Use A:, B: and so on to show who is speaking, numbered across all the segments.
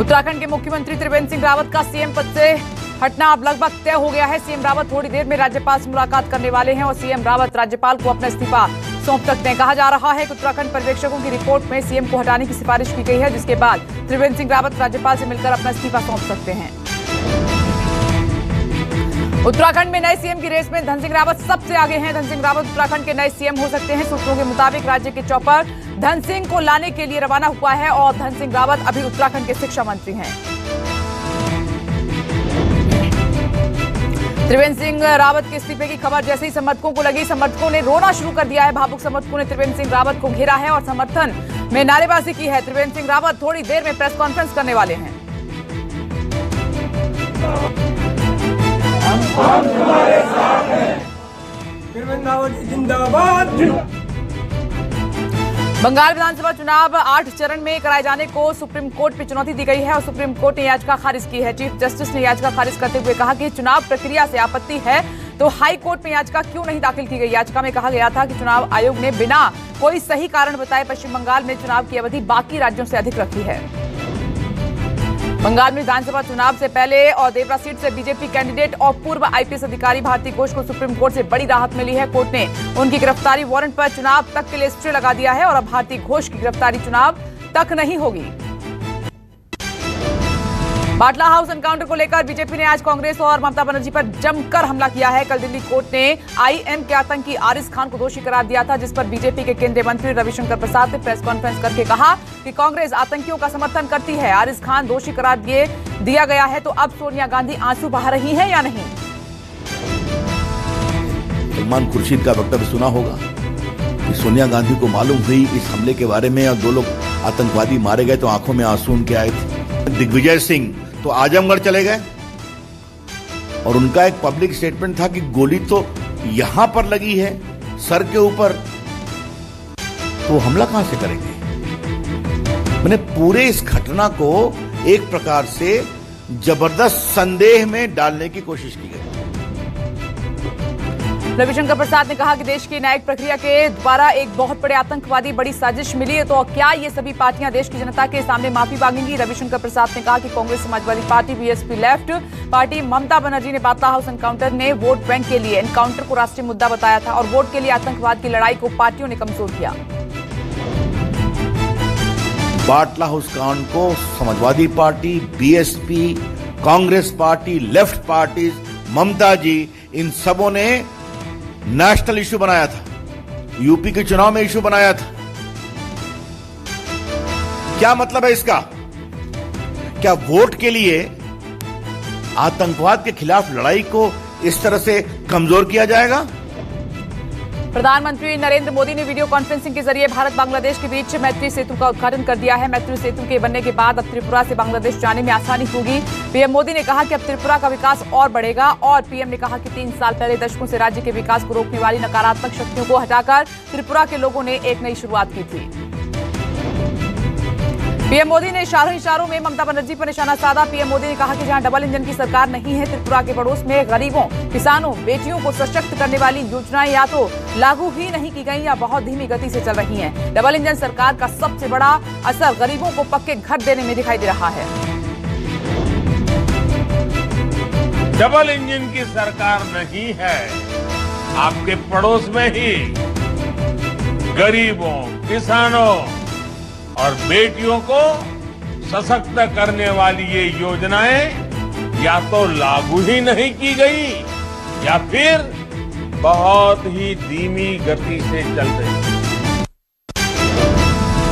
A: उत्तराखंड के मुख्यमंत्री त्रिवेंद्र सिंह रावत का सीएम पद से हटना अब लगभग तय हो गया है। सीएम रावत थोड़ी देर में राज्यपाल से मुलाकात करने वाले हैं और सीएम रावत राज्यपाल को अपना इस्तीफा सौंप सकते हैं। कहा जा रहा है कि उत्तराखंड पर्यवेक्षकों की रिपोर्ट में सीएम को हटाने की सिफारिश की गई है, जिसके बाद त्रिवेंद्र सिंह रावत राज्यपाल से मिलकर अपना इस्तीफा सौंप सकते हैं। उत्तराखंड में नए सीएम की रेस में धन सिंह रावत सबसे आगे हैं। धन सिंह रावत उत्तराखंड के नए सीएम हो सकते हैं। सूत्रों के मुताबिक राज्य के चौपर धन सिंह को लाने के लिए रवाना हुआ है और धन सिंह रावत अभी उत्तराखंड के शिक्षा मंत्री हैं। त्रिवेंद्र सिंह रावत के इस्तीफे की खबर जैसे ही समर्थकों को लगी, समर्थकों ने रोना शुरू कर दिया है। भावुक समर्थकों ने त्रिवेंद्र सिंह रावत को घेरा है और समर्थन में नारेबाजी की है। त्रिवेंद्र सिंह रावत थोड़ी देर में प्रेस कॉन्फ्रेंस करने वाले हैं।
B: हम तुम्हारे साथ हैं। त्रिवेंद्र रावत जिंदाबाद।
A: बंगाल विधानसभा चुनाव 8 चरण में कराए जाने को सुप्रीम कोर्ट में चुनौती दी गई है और सुप्रीम कोर्ट ने याचिका खारिज की है। चीफ जस्टिस ने याचिका खारिज करते हुए कहा कि चुनाव प्रक्रिया से आपत्ति है तो हाई कोर्ट में याचिका क्यों नहीं दाखिल की गई। याचिका में कहा गया था कि चुनाव आयोग ने बिना कोई सही कारण बताए पश्चिम बंगाल में चुनाव की अवधि बाकी राज्यों से अधिक रखी है। बंगाल में विधानसभा चुनाव से पहले और देवरा सीट से बीजेपी कैंडिडेट और पूर्व आईपीएस अधिकारी भारती घोष को सुप्रीम कोर्ट से बड़ी राहत मिली है। कोर्ट ने उनकी गिरफ्तारी वारंट पर चुनाव तक के लिए स्टे लगा दिया है और अब भारती घोष की गिरफ्तारी चुनाव तक नहीं होगी। बाटला हाउस एनकाउंटर को लेकर बीजेपी ने आज कांग्रेस और ममता बनर्जी पर जमकर हमला किया है। कल दिल्ली कोर्ट ने आईएम के आतंकी आरिज खान को दोषी करार दिया था, जिस पर बीजेपी के केंद्रीय मंत्री रविशंकर प्रसाद ने प्रेस कॉन्फ्रेंस करके कहा कि कांग्रेस आतंकियों का समर्थन करती है। आरिज खान दोषी करार दिया गया है तो अब सोनिया गांधी आंसू बहा रही है या नहीं।
C: सलमान खुर्शीद का वक्तव्य सुना होगा कि सोनिया गांधी को मालूम हुई इस हमले के बारे में और 2 लोग आतंकवादी मारे गए तो आंखों में आंसू उनके आए थे। दिग्विजय सिंह तो आजमगढ़ चले गए और उनका एक पब्लिक स्टेटमेंट था कि गोली तो यहां पर लगी है सर के ऊपर, तो हमला कहां से करेंगे। मैंने पूरे इस घटना को एक प्रकार से जबरदस्त संदेह में डालने की कोशिश की गई।
A: रविशंकर प्रसाद ने कहा कि देश की न्यायिक प्रक्रिया के द्वारा एक बहुत बड़े आतंकवादी बड़ी साजिश मिली है, तो क्या ये सभी पार्टियां देश की जनता के सामने माफी मांगेंगी। रविशंकर प्रसाद ने कहा कि Congress, Samajwadi party, BSP left party, Mamata Banerjee ने बाटला हाउस एनकाउंटर ने वोट बैंक के लिए एनकाउंटर को राष्ट्रीय मुद्दा बताया था और वोट के लिए आतंकवाद की लड़ाई को पार्टियों ने कमजोर किया।
C: बाटला हाउस कांड को Samajwadi party, BSP, Congress party, left party, Mamata ji, इन सबों ने नेशनल इशू बनाया था, यूपी के चुनाव में इशू बनाया था। क्या मतलब है इसका? क्या वोट के लिए आतंकवाद के खिलाफ लड़ाई को इस तरह से कमजोर किया जाएगा?
A: प्रधानमंत्री नरेंद्र मोदी ने वीडियो कॉन्फ्रेंसिंग के जरिए भारत बांग्लादेश के बीच मैत्री सेतु का उद्घाटन कर दिया है। मैत्री सेतु के बनने के बाद अब त्रिपुरा से बांग्लादेश जाने में आसानी होगी। पीएम मोदी ने कहा कि अब त्रिपुरा का विकास और बढ़ेगा और पीएम ने कहा कि 3 साल पहले दशकों से राज्य के विकास को रोकने वाली नकारात्मक शक्तियों को हटाकर त्रिपुरा के लोगों ने एक नई शुरुआत की थी। पीएम मोदी ने इशारों में ममता बनर्जी पर निशाना साधा। पीएम मोदी ने कहा कि जहां डबल इंजन की सरकार नहीं है, त्रिपुरा के पड़ोस में गरीबों, किसानों, बेटियों को सशक्त करने वाली योजनाएं या तो लागू ही नहीं की गई या बहुत धीमी गति से चल रही हैं। डबल इंजन सरकार का सबसे बड़ा असर गरीबों को पक्के घर देने में दिखाई दे रहा है।
D: डबल इंजन की सरकार नहीं है, आपके पड़ोस में ही गरीबों, किसानों और बेटियों को सशक्त करने वाली ये योजनाएं या तो लागू ही नहीं की गई या फिर बहुत ही धीमी गति से चल रही।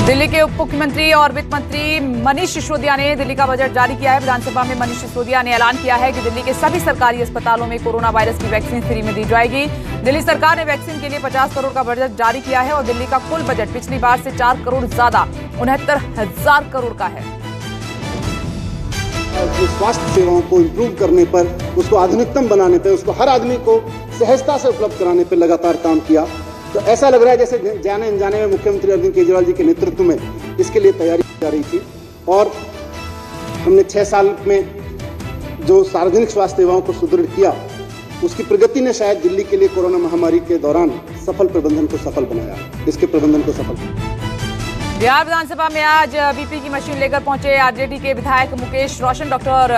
A: दिल्ली के उप मुख्यमंत्री और वित्त मंत्री मनीष सिसोदिया ने दिल्ली का बजट जारी किया है। विधानसभा में मनीष सिसोदिया ने ऐलान किया है कि दिल्ली के सभी सरकारी अस्पतालों में कोरोना वायरस की वैक्सीन फ्री में दी जाएगी। दिल्ली सरकार ने वैक्सीन के लिए 50 करोड़ का बजट जारी किया है और दिल्ली का कुल बजट पिछली बार से 4 करोड़ ज्यादा 69,000 करोड़ का है।
E: स्वास्थ्य सेवाओं को इम्प्रूव करने पर, उसको आधुनिकतम बनाने पर, उसको हर आदमी को सहजता से उपलब्ध कराने पर लगातार काम किया। तो ऐसा लग रहा है जैसे जाने अनजाने में मुख्यमंत्री अरविंद केजरीवाल जी के नेतृत्व में इसके लिए तैयारी की जा रही थी और हमने 6 साल में जो सार्वजनिक स्वास्थ्य सेवाओं को सुदृढ़ किया, उसकी प्रगति ने शायद दिल्ली के लिए कोरोना महामारी के दौरान सफल प्रबंधन को सफल बनाया, इसके प्रबंधन को सफल बनाया।
A: बिहार विधानसभा में आज बीपी की मशीन लेकर पहुंचे आरजेडी के विधायक मुकेश रोशन। डॉक्टर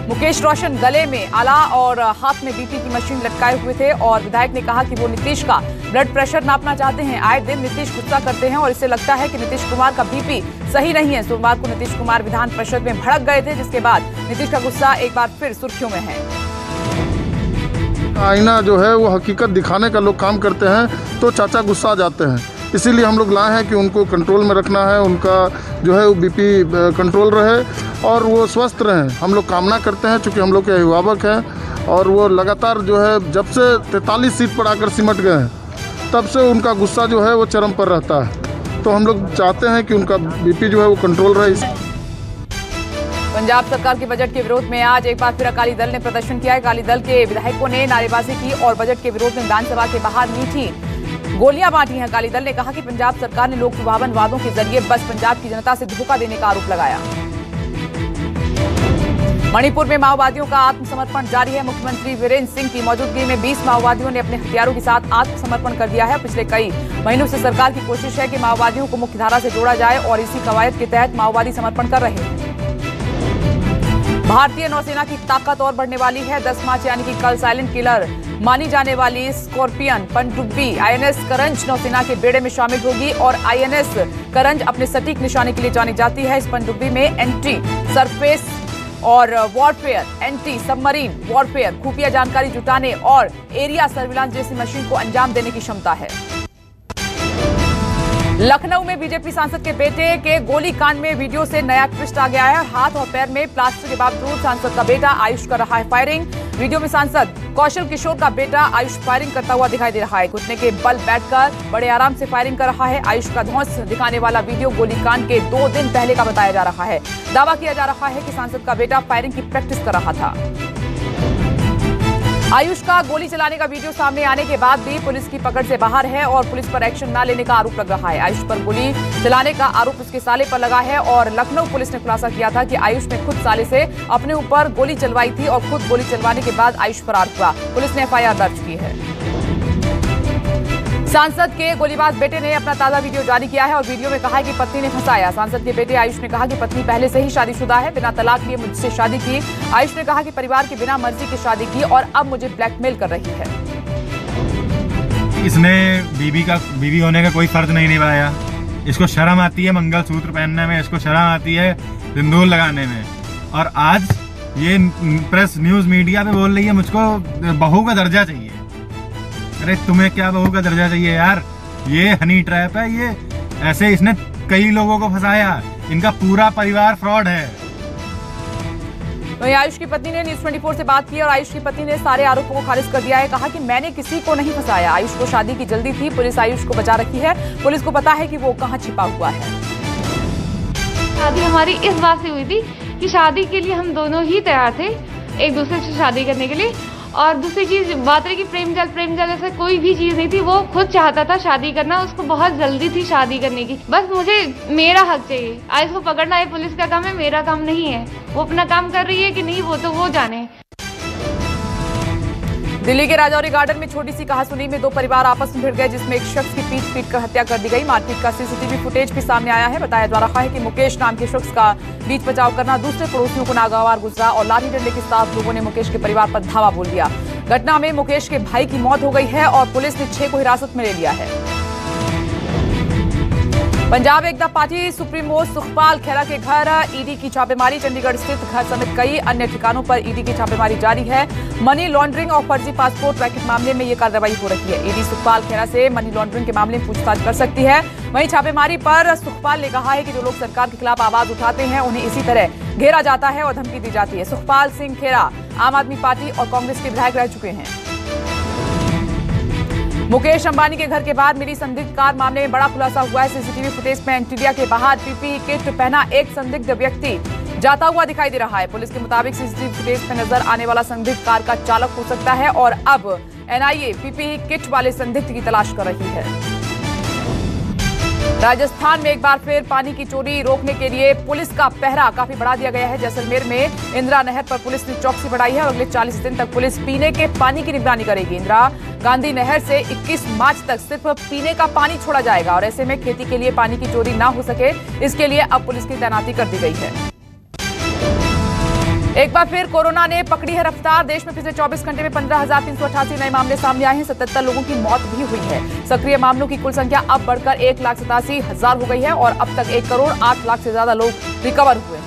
A: मुकेश रोशन गले में आला और हाथ में बीपी की मशीन लटकाए हुए थे और विधायक ने कहा कि वो नीतीश का ब्लड प्रेशर नापना चाहते हैं। आए दिन नीतीश गुस्सा करते हैं और इससे लगता है कि नीतीश कुमार का बीपी सही नहीं है। सोमवार को नीतीश कुमार विधान परिषद में भड़क गए थे, जिसके बाद नीतीश का गुस्सा एक बार फिर सुर्खियों में है।
F: आईना जो है वो हकीकत दिखाने का लोग काम करते हैं तो चाचा गुस्सा जाते हैं। इसीलिए हम लोग लाए हैं कि उनको कंट्रोल में रखना है, उनका जो है वो बीपी कंट्रोल रहे और वो स्वस्थ रहें। हम लोग कामना करते हैं, चूँकि हम लोग के अभिभावक हैं और वो लगातार जो है जब से 43 सीट पर आकर सिमट गए हैं तब से उनका गुस्सा जो है वो चरम पर रहता है। तो हम लोग चाहते हैं कि उनका बीपी जो है वो कंट्रोल रहे।
A: पंजाब सरकार के बजट के विरोध में आज एक बार फिर अकाली दल ने प्रदर्शन किया है। अकाली दल के विधायकों ने नारेबाजी की और बजट के विरोध में विधानसभा के बाहर मीठी गोलियां बांटी हैं। अकाली दल ने कहा कि पंजाब सरकार ने लोक लुभावन वादों के जरिए बस पंजाब की जनता से धोखा देने का आरोप लगाया। मणिपुर में माओवादियों का आत्मसमर्पण जारी है। मुख्यमंत्री वीरेंद्र सिंह की मौजूदगी में 20 माओवादियों ने अपने हथियारों के साथ आत्मसमर्पण कर दिया है। पिछले कई महीनों से सरकार की कोशिश है कि माओवादियों को मुख्यधारा से जोड़ा जाए और इसी कवायद के तहत माओवादी समर्पण कर रहे हैं। भारतीय नौसेना की ताकत और बढ़ने वाली है। 10 मार्च यानी कि कल साइलेंट किलर मानी जाने वाली स्कॉर्पियन पनडुब्बी आईएनएस करंज नौसेना के बेड़े में शामिल होगी और आईएनएस करंज अपने सटीक निशाने के लिए जानी जाती है। इस पनडुब्बी में एंटी सरफेस और वॉरफेयर, एंटी सबमरीन वॉरफेयर, खुफिया जानकारी जुटाने और एरिया सर्विलांस जैसी मशीन को अंजाम देने की क्षमता है। लखनऊ में बीजेपी सांसद के बेटे के गोलीकांड में वीडियो से नया ट्विस्ट आ गया है। हाथ और पैर में प्लास्टर के बावजूद सांसद का बेटा आयुष कर रहा है फायरिंग। वीडियो में सांसद कौशल किशोर का बेटा आयुष फायरिंग करता हुआ दिखाई दे रहा है। घुटने के बल बैठकर बड़े आराम से फायरिंग कर रहा है। आयुष का धौंस दिखाने वाला वीडियो गोलीकांड के 2 दिन पहले का बताया जा रहा है। दावा किया जा रहा है कि सांसद का बेटा फायरिंग की प्रैक्टिस कर रहा था। आयुष का गोली चलाने का वीडियो सामने आने के बाद भी पुलिस की पकड़ से बाहर है और पुलिस पर एक्शन न लेने का आरोप लग रहा है। आयुष पर गोली चलाने का आरोप उसके साले पर लगा है और लखनऊ पुलिस ने खुलासा किया था कि आयुष ने खुद साले से अपने ऊपर गोली चलवाई थी और खुद गोली चलवाने के बाद आयुष फरार हुआ। पुलिस ने एफआईआर दर्ज की है। सांसद के गोलीबाज बेटे ने अपना ताजा वीडियो जारी किया है और वीडियो में कहा है कि पत्नी ने फंसाया। सांसद के बेटे आयुष ने कहा कि पत्नी पहले से ही शादीशुदा है, बिना तलाक लिए मुझसे शादी की। आयुष ने कहा कि परिवार की बिना मर्जी की शादी की और अब मुझे ब्लैकमेल कर रही है।
G: इसने बीवी होने का कोई फर्ज नहीं निभाया। इसको शर्म आती है मंगलसूत्र पहनने में, इसको शर्म आती है सिंदूर लगाने में, और आज ये प्रेस न्यूज मीडिया पे बोल रही है मुझको बहू का दर्जा चाहिए। अरे तुम्हें क्या बहू का दर्जा चाहिए यार? ये हनी ट्रैप है। ये ऐसे इसने कई लोगों को फंसाया। इनका पूरा परिवार फ्रॉड है।
A: वहीं आयुष की पत्नी ने न्यूज 24 से बात की और आयुष की पत्नी ने सारे आरोपों को खारिज कर दिया है। कहा कि मैंने किसी को नहीं फंसाया। आयुष को शादी की जल्दी थी। पुलिस आयुष को बचा रखी है। पुलिस को पता है कि वो कहां छिपा हुआ है।
H: शादी हमारी इस बात से हुई थी कि शादी के लिए हम दोनों ही तैयार थे, एक दूसरे से शादी करने के लिए। और दूसरी चीज बात रही कि प्रेम जाल ऐसा कोई भी चीज नहीं थी। वो खुद चाहता था शादी करना, उसको बहुत जल्दी थी शादी करने की। बस मुझे मेरा हक चाहिए। आयुष को पकड़ना ये पुलिस का काम है, मेरा काम नहीं है। वो अपना काम कर रही है कि नहीं वो तो वो जाने।
A: दिल्ली के राजौरी गार्डन में छोटी सी कहासुनी में 2 परिवार आपस में भिड़ गए, जिसमें एक शख्स की पीट कर हत्या कर दी गई। मारपीट का सीसीटीवी फुटेज भी सामने आया है। बताया जा रहा है कि मुकेश नाम के शख्स का बीच बचाव करना दूसरे पड़ोसियों को नागवार गुजरा और लाठी डंडे के साथ लोगों ने मुकेश के परिवार पर धावा बोल दिया। घटना में मुकेश के भाई की मौत हो गई है और पुलिस ने 6 को हिरासत में ले लिया है। पंजाब एकता पार्टी सुप्रीमो सुखपाल खेरा के घर ईडी की छापेमारी। चंडीगढ़ स्थित घर समेत कई अन्य ठिकानों पर ईडी की छापेमारी जारी है। मनी लॉन्ड्रिंग और फर्जी पासपोर्ट रैकेट मामले में ये कार्रवाई हो रही है। ईडी सुखपाल खेरा से मनी लॉन्ड्रिंग के मामले में पूछताछ कर सकती है। वहीं छापेमारी पर सुखपाल ने कहा है कि जो लोग सरकार के खिलाफ आवाज उठाते हैं उन्हें इसी तरह घेरा जाता है और धमकी दी जाती है। सुखपाल सिंह खेरा आम आदमी पार्टी और कांग्रेस के विधायक रह चुके हैं। मुकेश अंबानी के घर के बाहर मिली संदिग्ध कार मामले में बड़ा खुलासा हुआ है। सीसीटीवी फुटेज में एंटीरिया के बाहर पीपीई किट पहना एक संदिग्ध व्यक्ति जाता हुआ दिखाई दे रहा है। पुलिस के मुताबिक सीसीटीवी फुटेज में नजर आने वाला संदिग्ध कार का चालक हो सकता है और अब एनआईए पीपीई किट वाले संदिग्ध की तलाश कर रही है। राजस्थान में एक बार फिर पानी की चोरी रोकने के लिए पुलिस का पहरा काफी बढ़ा दिया गया है। जैसलमेर में इंदिरा नहर पर पुलिस ने चौकसी बढ़ाई है और अगले 40 दिन तक पुलिस पीने के पानी की निगरानी करेगी। इंदिरा गांधी नहर से 21 मार्च तक सिर्फ पीने का पानी छोड़ा जाएगा और ऐसे में खेती के लिए पानी की चोरी ना हो सके, इसके लिए अब पुलिस की तैनाती कर दी गई है। एक बार फिर कोरोना ने पकड़ी है रफ्तार। देश में पिछले 24 घंटे में 15,388 नए मामले सामने आए हैं। 77 लोगों की मौत भी हुई है। सक्रिय मामलों की कुल संख्या अब बढ़कर 1,87,000 हो गई है और अब तक 1 करोड़ 8 लाख से ज्यादा लोग रिकवर हुए हैं।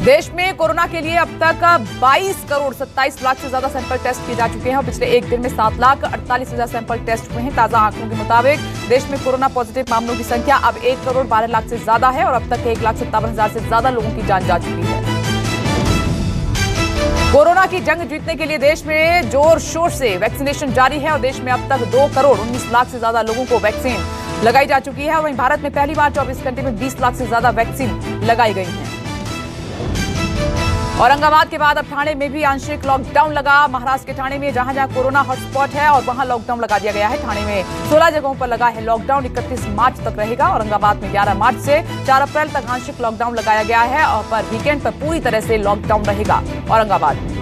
A: देश में कोरोना के लिए अब तक 22 करोड़ 27 लाख से ज्यादा सैंपल टेस्ट किए जा चुके हैं और पिछले एक दिन में 7,48,000 सैंपल टेस्ट हुए हैं। ताजा आंकड़ों के मुताबिक देश में कोरोना पॉजिटिव मामलों की संख्या अब 1 करोड़ 12 लाख से ज्यादा है और अब तक 1,57,000 से ज्यादा लोगों की जान जा चुकी है। कोरोना की जंग जीतने के लिए देश में जोर शोर से वैक्सीनेशन जारी है और देश में अब तक 2 करोड़ 19 लाख से ज्यादा लोगों को वैक्सीन लगाई जा चुकी है। वहीं भारत में पहली बार 24 घंटे में 20 लाख से ज्यादा वैक्सीन लगाई गई है। औरंगाबाद के बाद अब ठाणे में भी आंशिक लॉकडाउन लगा। महाराष्ट्र के ठाणे में जहां जहां कोरोना हॉटस्पॉट है और वहां लॉकडाउन लगा दिया गया है। ठाणे में 16 जगहों पर लगा है लॉकडाउन, 31 मार्च तक रहेगा। औरंगाबाद में 11 मार्च से 4 अप्रैल तक आंशिक लॉकडाउन लगाया गया है और पर वीकेंड पर पूरी तरह से लॉकडाउन रहेगा। औरंगाबाद में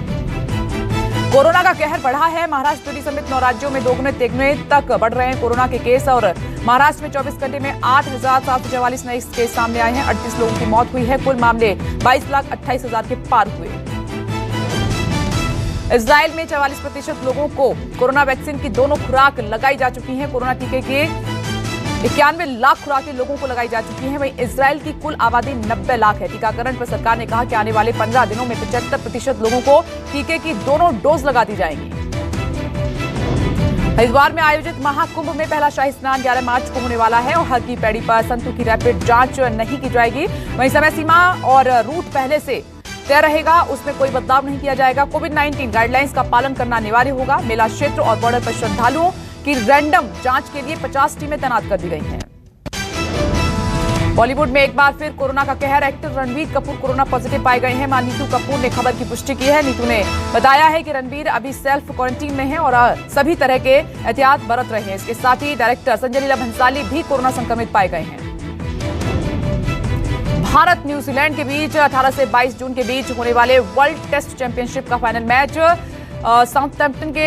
A: कोरोना का कहर बढ़ा है। महाराष्ट्र दिल्ली समेत 9 राज्यों में दोगुने तिगुने तक बढ़ रहे हैं कोरोना के केस और महाराष्ट्र में 24 घंटे में 8,744 नए केस सामने आए हैं। 38 लोगों की मौत हुई है। कुल मामले 22,28,000 के पार हुए। इजराइल में 44% लोगों को कोरोना वैक्सीन की दोनों खुराक लगाई जा चुकी है। कोरोना टीके के 91 लाख खुराकें लोगों को लगाई जा चुकी हैं। वहीं इजराइल की कुल आबादी 90 लाख है। टीकाकरण पर सरकार ने कहा कि आने वाले 15 दिनों में 75% लोगों को टीके की दोनों डोज लगा दी जाएंगी। हरिद्वार में आयोजित महाकुंभ में पहला शाही स्नान 11 मार्च को होने वाला है और हर की पैड़ी पर संतों की रैपिड जांच नहीं की जाएगी। वहीं समय सीमा और रूट पहले से तय रहेगा, उसमें कोई बदलाव नहीं किया जाएगा। कोविड-19 गाइडलाइंस का पालन करना अनिवार्य होगा। मेला क्षेत्र और बॉर्डर पर श्रद्धालुओं की रैंडम जांच के लिए 50 टीमें तैनात कर दी गई हैं। बॉलीवुड में एक बार फिर कोरोना का कहर। Actor Ranbir Kapoor corona positive पाए गए हैं। मां नीतू कपूर ने खबर की पुष्टि की है। नीतू ने बताया है कि रणबीर अभी सेल्फ क्वारंटीन में है और सभी तरह के एहतियात बरत रहे हैं। इसके साथ ही डायरेक्टर संजय लीला भंसाली भी कोरोना संक्रमित पाए गए हैं। भारत न्यूजीलैंड के बीच 18 से 22 जून के बीच होने वाले वर्ल्ड टेस्ट चैंपियनशिप का फाइनल मैच साउथैम्पटन के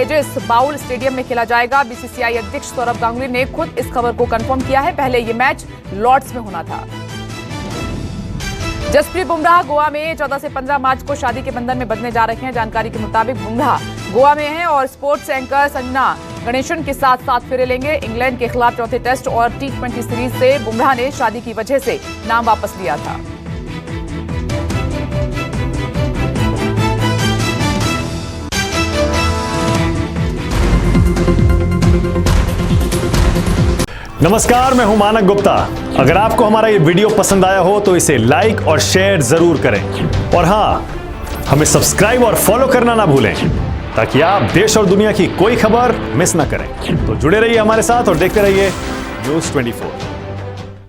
A: एजेस बाउल स्टेडियम में खेला जाएगा। बीसीसीआई अध्यक्ष सौरभ गांगुली ने खुद इस खबर को कंफर्म किया है। पहले ये मैच लॉर्ड्स में होना था। जसप्रीत बुमराह गोवा में 14 से 15 मार्च को शादी के बंधन में बंधने जा रहे हैं। जानकारी के मुताबिक बुमराह गोवा में हैं और स्पोर्ट्स एंकर संजना गणेशन के साथ फेरे लेंगे। इंग्लैंड के खिलाफ चौथे टेस्ट और T20 सीरीज से बुमराह ने शादी की वजह से नाम वापस लिया था।
I: नमस्कार, मैं हूं मानक गुप्ता। अगर आपको हमारा ये वीडियो पसंद आया हो तो इसे लाइक और शेयर जरूर करें और हां, हमें सब्सक्राइब और फॉलो करना ना भूलें ताकि आप देश और दुनिया की कोई खबर मिस ना करें। तो जुड़े रहिए हमारे साथ और देखते रहिए न्यूज़ 24।